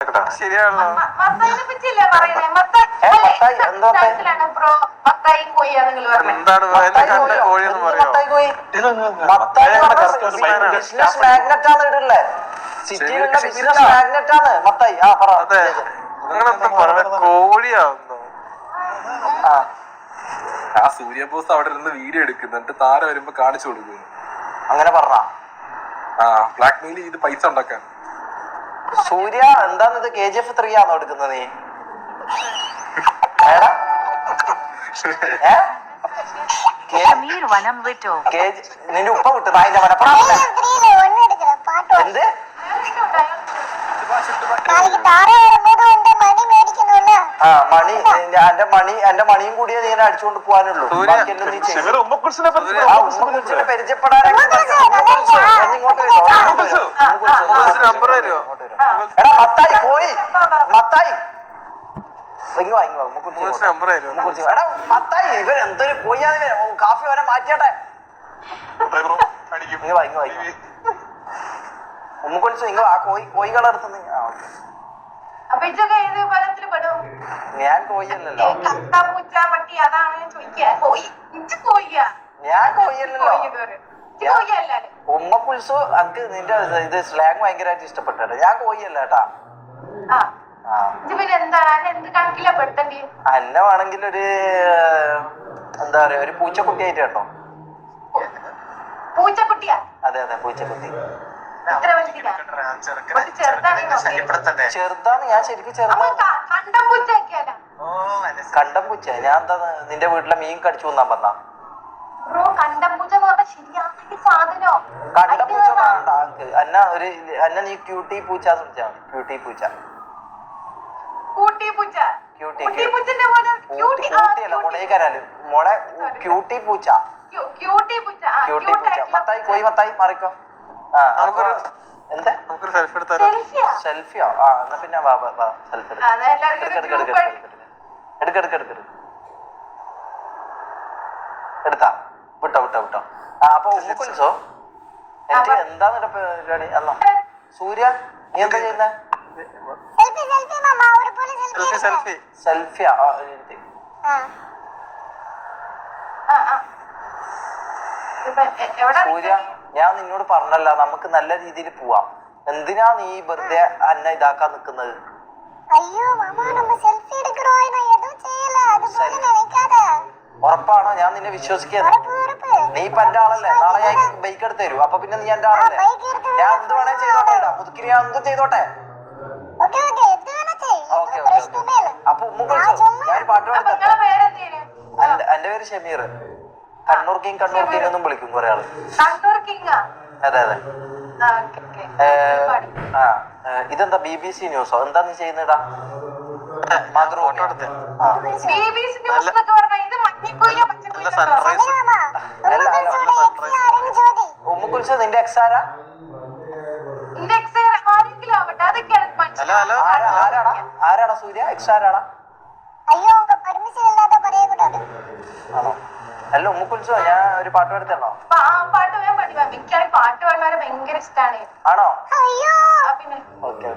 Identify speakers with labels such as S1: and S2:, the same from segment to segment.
S1: ശരിയാണല്ലോ. എന്താണ് കോഴിന്ന് പറയോ?
S2: ബിസിനസ് മാഗ്നറ്റ് ആണ് ഇടല്ലേ, സിറ്റിയിലുള്ള ബിസിനസ് മാഗ്നറ്റ് ആണ് മത്തായി. ആ പറ.
S1: അതെ, നിങ്ങളെന്താ പറഞ്ഞ കോഴിയാവുന്നു?
S3: ആ സൂര്യബോസ് അവിടെ ഇരുന്ന് വീഡിയോ എടുക്കുന്നുണ്ട്, താരം വരുമ്പോ കാണിച്ചു കൊടുക്കുന്നു.
S2: അങ്ങനെ പറഞ്ഞ
S3: ബ്ലാക്ക് മെയിൽ ചെയ്ത് പൈസ ഉണ്ടാക്കാൻ.
S2: സൂര്യ എന്താന്നത് KGF 3 ആണോ എടുക്കുന്നത് നീ? നിന്റെ ഉപ്പ വിട്ടു അതിന്റെ മനപ്പ എന്ത് എന്റെ മണിയും കൂടിയേ നീ അടിച്ചുകൊണ്ട് പോകാനുള്ളൂ. പരിചയപ്പെടാൻ മത്തായി പോയി. മത്തായി മത്തായി ഇവൻ എന്തൊരു പോയാ കാഫി വരെ മാറ്റിയാട്ടെ. ഉമ്മക്കുളിച്ച് നിങ്ങൾ ആ കോഴികളെ അടുത്ത് ഞാൻ കോഴിയല്ലല്ലോ. ഞാൻ കോഴിയല്ലല്ലോ. ഉമ്മക്കുളിച്ചു അനക്ക് നിന്റെ ഇത് സ്ലാങ് ഭയങ്കരമായിട്ട് ഇഷ്ടപ്പെട്ടു. ഞാൻ കോഴിയല്ല കേട്ടാ. അന്ന വേണമെങ്കിൽ ഒരു എന്താ പറയാ, ഒരു പൂച്ചക്കുട്ടിയായിട്ട് കേട്ടോ. അതെ അതെ, പൂച്ചക്കുട്ടി ചെറുതാണ്. ഞാൻ ശരിക്കും ചെറുതാണ്. കണ്ടം പൂച്ച. ഞാൻ എന്താ നിന്റെ വീട്ടിലെ മീൻ കടിച്ചു കൊന്നാൻ പറഞ്ഞ? കണ്ടം പൂച്ച വേണ്ട അന്ന നീ ക്യൂട്ടി പൂച്ച വിളിച്ചാ മതി. ക്യൂട്ടി പൂച്ച. മോളെ ക്യൂട്ടി പൂച്ച. ക്യൂട്ടി പൂച്ച. മത്തായി കോയി മത്തായി മാറിക്കോ. എന്താ സെൽഫിയോ? എന്നാ പിന്നെ സെൽഫി എടുത്താ വിട്ടോ വിട്ടോ വിട്ടോ. അപ്പൊ ഉമ്മുക്കുൽസോ എന്താന്ന് പരിപാടി? അന്നോ സൂര്യ നീ എന്താ ചെയ്യുന്നേ? സെൽഫിയാ? സൂര്യ ഞാൻ നിന്നോട് പറഞ്ഞല്ല, നമുക്ക് നല്ല രീതിയിൽ പോവാം. എന്തിനാ നീ വെറുതെ അന്നെ ഇതാക്കാൻ നിക്കുന്നത്? ഉറപ്പാണോ? ഞാൻ നിന്നെ വിശ്വസിക്കുന്നത്. നീ ഇപ്പൊ എന്റെ ആളല്ലേ. നാളെ ഞാൻ ബൈക്ക് എടുത്ത് തരൂ. അപ്പൊ പിന്നെ നീ എന്റെ ആളല്ലേ. ഞാൻ എന്ത് വേണേ ചെയ്തോട്ടെ. മുതുക്കിന് ഞാൻ എന്തും ചെയ്തോട്ടെ. അപ്പൊ ഞാൻ പാട്ട് പാടി. എന്റെ പേര് ഷമീർ. കണ്ണൂർ കിങ് എന്നും വിളിക്കും കുറെ ആള്. അതെ അതെ. ഇതെന്താ BBC ന്യൂസോ? എന്താ നീ ചെയ്യുന്നടാ? ഉമ്മുക്കുൽസ നിന്റെ എക്സാരാ? ആരാടാ സൂര്യ? എക്സാരാടാ? ആണോ? അല്ല ഉമ്മുക്കുൽസോ, ഞാൻ ഒരു പാട്ട് പാടിത്തരണോ?
S4: പാട്ട് പാടുന്നവരെ ഭയങ്കര ഇഷ്ടമാണ്.
S2: ആണോ?
S4: ഓക്കെ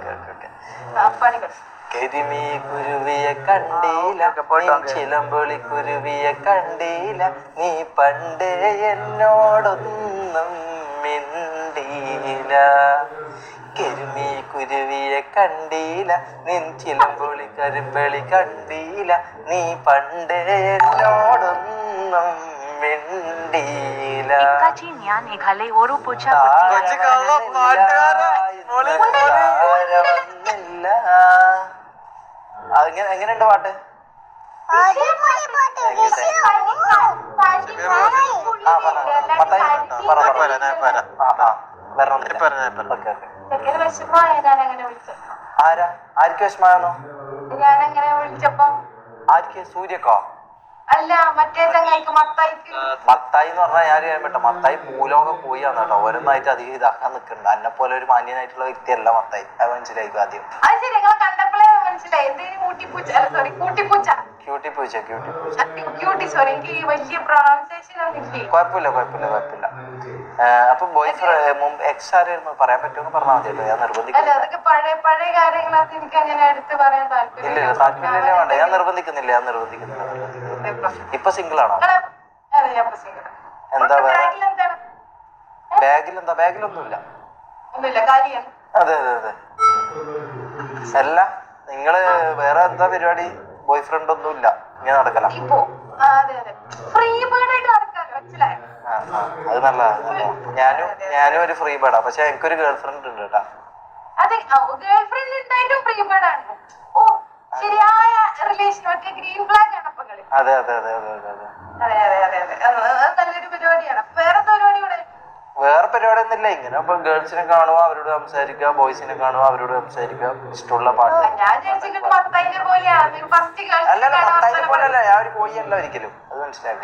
S2: കരിമീ കുരുവിയെ കണ്ടീല, ചിലമ്പൊളി കുരുവിയെ കണ്ടീല, നീ പണ്ടേ എന്നോടൊന്നും മിണ്ടീല. കരിമീ കുരുവിയെ കണ്ടീല, നിൻ ചിലമ്പൊളി കരിമ്പളി കണ്ടീല, നീ പണ്ടേ എന്നോടൊന്നും മിണ്ടീല. എങ്ങനെയുണ്ട് പാട്ട്? ആർക്ക് വിഷമാണോ?
S4: ഞാനങ്ങനെ വിളിച്ചപ്പോ
S2: ആർക്ക്? സൂര്യക്കോ?
S4: അല്ല, മറ്റേ ചങ്ങായിക്ക് മത്തായിക്ക്.
S2: മത്തായി എന്ന് പറഞ്ഞാൽ ഞാൻ കേട്ടോ, മത്തായി ഭൂലോകം പോയിയാണ് കേട്ടോ. ഓരോന്നായിട്ട് അധികം ഇതാക്കാൻ നിൽക്കണ്ട. എന്നെ പോലെ ഒരു മാന്യനായിട്ടുള്ള വ്യക്തിയല്ല മത്തായി. അത് മനസ്സിലായിക്കും ആദ്യം.
S4: അത് ശരി, നിങ്ങൾ കണ്ടപ്പോഴേ മനസ്സിലായി. കൂട്ടിപ്പൂച്ച.
S2: കുഴപ്പമില്ല. അപ്പൊ ബോയ് ഫ്രണ്ട് എക്സ് ആരായിരുന്നു പറയാൻ പറ്റുമെന്ന് പറഞ്ഞാൽ മതി കേട്ടോ. ഞാൻ
S4: അല്ല
S2: നിർബന്ധിക്കുന്നില്ല.
S4: അതൊക്കെ പഴയ കാര്യങ്ങളൊക്കെ എനിക്ക് അങ്ങനെ എടുത്ത് പറയാൻ
S2: ഇല്ല
S4: താല്പര്യം
S2: താല്പര്യമല്ലേ വേണ്ട. ഞാൻ നിർബന്ധിക്കുന്നില്ല. ഇപ്പൊ സിംഗിൾ ആണോ? എന്താ വേറെ ബാഗിലൊന്നുമില്ല.
S4: ഒന്നുമില്ല കാര്യം.
S2: അതെ അതെ അതെ. അല്ല നിങ്ങള് വേറെ എന്താ പരിപാടി? ബോയ് ഫ്രണ്ട് ഒന്നും ഇല്ല, ഇങ്ങനെ നടക്കല.
S4: ഇപ്പോ അതെ അതെ ഫ്രീ ബേർഡ് ആയിട്ട് നടക്കാറ് മനസ്സിലായോ?
S2: അത് നല്ലതാ. ഞാനും ഒരു ഫ്രീ ബേർഡാ. പക്ഷെ എനിക്കൊരു ഗേൾ ഫ്രണ്ട് ഉണ്ട് കേട്ടാ.
S4: അതെ ഗേൾ ഫ്രണ്ട് ഉണ്ടായിട്ടും ഫ്രീ ബേർഡ് ആണ്. ഓ ശരിയായ റിലേഷൻ ഒക്കെ ഗ്രീൻ ഫ്ലാഗ് ആണ് അപ്പൊ കളി.
S2: അതെ അതെ അതെ അതെ അതെ അതെ
S4: നല്ലൊരു പരിപാടിയാണ്. വേറെ പരിപാടി കൂടെ
S2: വേറെ പരിപാടി ഒന്നുമില്ല. ഇങ്ങനെ ഇപ്പൊ ഗേൾസിനെ കാണുക, അവരോട് സംസാരിക്കുക, ബോയ്സിനെ കാണുക, അവരോട് സംസാരിക്കുക, ഇഷ്ടമുള്ള പാട്ട്.
S4: ഞാൻ വിചാരിച്ചിട്ട് മത്തായിനെ പോലെയാണ് ഫസ്റ്റ്
S2: അല്ലല്ല മത്തായിനെ പോലല്ല. ഞാൻ ഒരു കോഴിയല്ല ഒരിക്കലും. അത് മനസ്സിലാക്കി.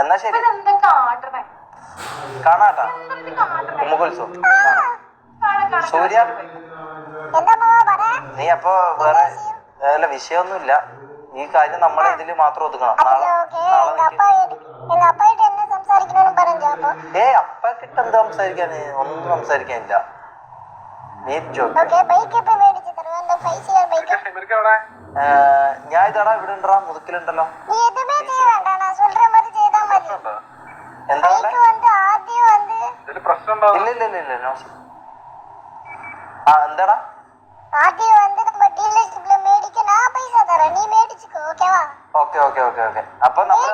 S2: എന്നാ ശരി കാണാട്ടാ. ഉമ്മകുൽസോ സൂര്യ നീ അപ്പൊ വേറെ അല്ല വിഷയമൊന്നുമില്ല. ഈ കാര്യം നമ്മളെ ഇതില് മാത്രം ഒതുക്കണം. അപ്പക്കിട്ട് എന്താ സംസാരിക്കാന്? ഒന്നും സംസാരിക്കാനില്ല. ഞാൻ ഇതാടാ ഇവിടെ ഉണ്ടോ മുതുക്കിലുണ്ടല്ലോ. എന്താ ഇല്ല എന്താടാ ഓക്കെ ഓക്കെ ഓക്കെ ഓക്കെ. അപ്പൊ നമ്മള്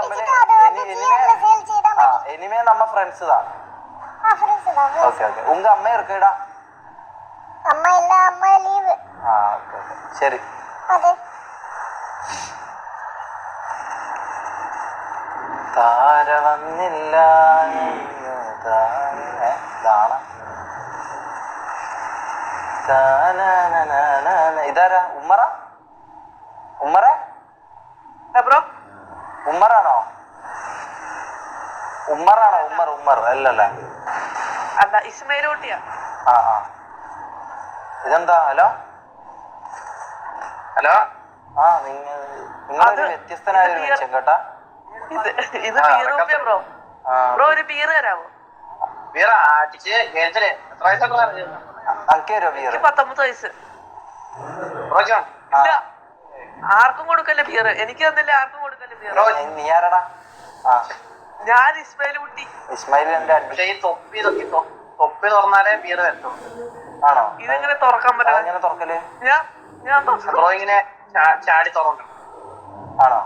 S2: ഇനിമേ നമ്മ ഫ്രണ്ട്സ് താ. Okay okay. ഉങ്ക അമ്മ ഇറക്കടാ. ശരി. താര വന്നില്ല ഇതാരാ? ഉമ്മറാണോ? ഉമ്മർ അല്ലല്ലേ?
S5: അല്ല ഇസ്മയിൽ കുട്ടിയാ.
S2: ആ ഇതെന്താ? ഹലോ ആ നിങ്ങളൊരു വ്യത്യസ്തനായ ഒരു മനുഷ്യൻ കേട്ടാ.
S5: ഇത് ബീർ കുപ്പിയാ ബ്രോ. ബ്രോ ഒരു ബീർ തരാമോ?
S2: അനക്കേരോ ബീർ?
S5: 19 വയസ്സ്. ഇല്ല ആർക്കും കൊടുക്കല്ലേ ബീർ. എനിക്ക് തന്നില്ല ആർക്കും കൊടുക്കല്ലേ ബീർ.
S2: നീ ആരടാ?
S5: ഞാൻ ഇസ്മയിൽ കുട്ടി.
S2: ഇസ്മായിലിന്റെ
S1: തൊപ്പി തുറന്നാലേ ബീർ വരത്തുള്ളൂ.
S2: ആണോ?
S5: ഇതെങ്ങനെ തുറക്കാൻ പറ്റില്ല?
S2: എങ്ങനെ തുറക്കല്?
S5: ഞാൻ
S1: ഇങ്ങനെ ചാടി തുറക്കണം.
S2: ആണോ?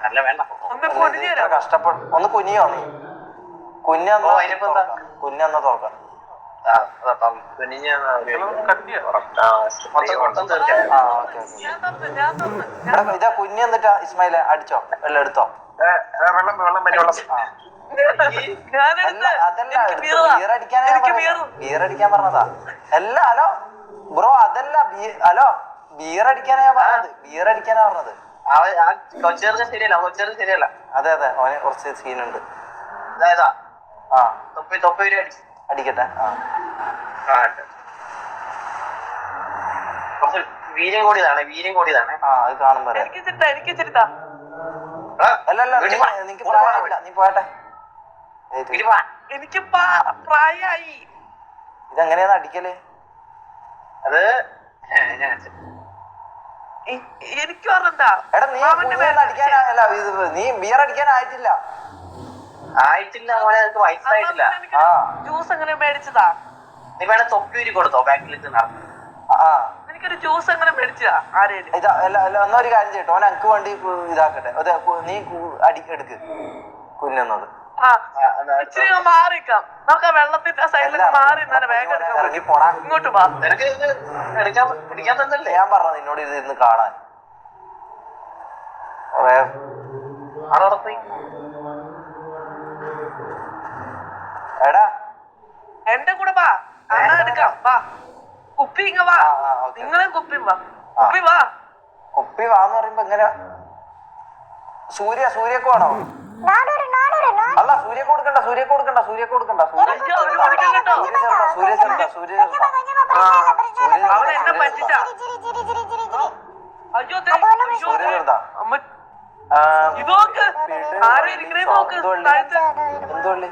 S1: അല്ല വേണ്ട.
S2: കഷ്ടപ്പെട്ടു. ഒന്ന് കുനിയോ നീ? കുഞ്ഞന്ന തുറക്കാം. ഇതാ കുഞ്ഞ് എന്നിട്ടാ ഇസ്മായിലെ അടിച്ചോ? വെള്ളം എടുത്തോ? അതല്ല ബിയർ അടിക്കാൻ പറഞ്ഞതാ. അല്ല ഹലോ ബ്രോ അതല്ല ഹലോ ബിയർ അടിക്കാനാ പറഞ്ഞത്. ബിയർ അടിക്കാനാ പറഞ്ഞത്.
S1: ശരിയല്ല.
S2: അതെ അതെ അവന് കുറച്ച് സീനുണ്ട്. അടിക്കട്ടെ.
S1: വീര്യം കൂടിയതാണ്.
S2: അത് കാണുമ്പോ അല്ലല്ല നിനക്ക് പ്രായമില്ല. നീ പോയട്ടെ.
S5: എനിക്ക് പ്രായമായി.
S2: ഇതെങ്ങനെയാന്ന് അടിക്കല്?
S1: അത്
S5: എനിക്ക് പറഞ്ഞാ
S2: എടാ നീ അടിക്കാനല്ല. നീ ബിയർ അടിക്കാനായിട്ടില്ല.
S1: മോനെ വയസ്സായിട്ടില്ല.
S5: ജ്യൂസ് എങ്ങനെ മേടിച്ചതാ?
S1: നീ വേണേ തൊപ്പി കൊടുത്തോ ബാക്കിലേക്ക് നടന്നു.
S5: എനിക്കൊരു ജ്യൂസ് എങ്ങനെ മേടിച്ചതാ? ആരേലും
S2: എന്നാ ഒരു കാര്യം ചെയ്യട്ടോ. ഓൻ എനിക്ക് വേണ്ടി ഇതാക്കട്ടെ. അതെ നീ എടുക്ക് കുഞ്ഞെന്നത്.
S5: ഇച്ചിരി മാറിക്കാം. നമുക്ക് വെള്ളത്തിന്റെ സൈഡിലേക്ക് മാറി
S2: ഇറങ്ങി പോടാ.
S5: ഇങ്ങോട്ട് വാ.
S1: പിടിക്കാൻ തന്നല്ലേ
S2: ഞാൻ പറഞ്ഞു നിന്നോട് ഇത് ഇരുന്ന് കാണാൻ. എടാ
S5: എന്റെ കൂടെ വാ. എടുക്കാം വാ. കുപ്പി ഇങ്ങ വാ. നിങ്ങളും കുപ്പി വാ.
S2: കുപ്പി വാന്ന് പറയുമ്പോ എങ്ങനെ? സൂര്യക്ക് വേണോ? അല്ല സൂര്യക്ക് കൊടുക്കണ്ട.
S5: അവൻ എന്നെ പറ്റിച്ചാ. അയ്യോ ദേ, അയ്യോ
S2: സൂര്യ
S5: ദേ.
S2: ചെറുതാ
S5: അമ്മ ഇത് നോക്ക് ആരും ഇരിക്കണേ നോക്ക് താഴത്ത്.
S2: എന്തുള്ളി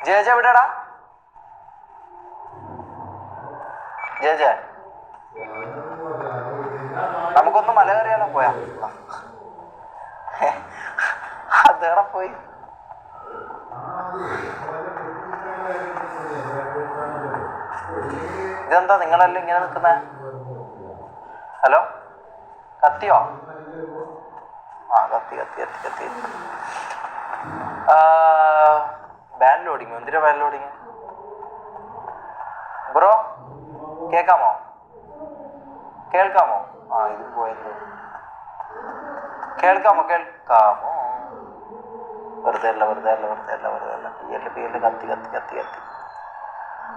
S2: ജയജ എവിടെടാ ജയജ നമുക്കൊന്ന് മല കയറിയാലോ പോയാ അതേടെ പോയി ഇതെന്താ നിങ്ങളെല്ലാം ഇങ്ങനെ നിൽക്കുന്നേ ഹലോ കത്തിയോ ആ കത്തി കത്തി കത്തി കത്തി ബാൻ ലോഡിങ് എന്തിനാ ബാൻ ലോഡിങ് ബ്രോ കേൾക്കാമോ കേൾക്കാമോ ആ ഇത് പോയത് കേൾക്കാമോ കേൾക്കാമോ വെറുതെ അല്ല വെറുതെ അല്ല വെറുതെ അല്ല വെറുതെ അല്ല പിയല് കത്തി കത്തി കത്തി കത്തി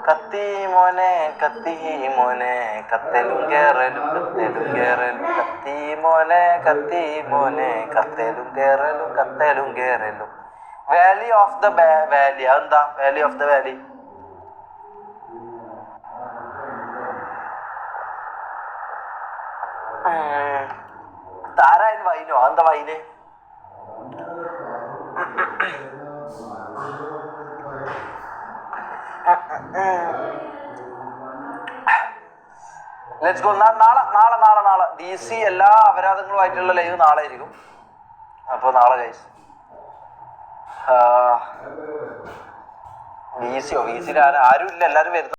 S2: കത്തി മോനെ കത്തി മോനെ കത്തലും കേറലും കത്തി മോനെ കത്തലും കേറലും വാലി ഓഫ് ദ വാലി അതെന്താ വാലി ഓഫ് ദ വാലി താരായൻ വൈനോ അതെന്താ വൈന് ലെറ്റ്സ് ഗോ. നാളെ നാളെ നാളെ നാളെ DC എല്ലാ അപരാധങ്ങളുമായിട്ടുള്ള ലൈവ് നാളെ ആയിരിക്കും. അപ്പോൾ നാളെ ഗൈസ് VC ആരും ഇല്ല, എല്ലാവരും വരുന്നു.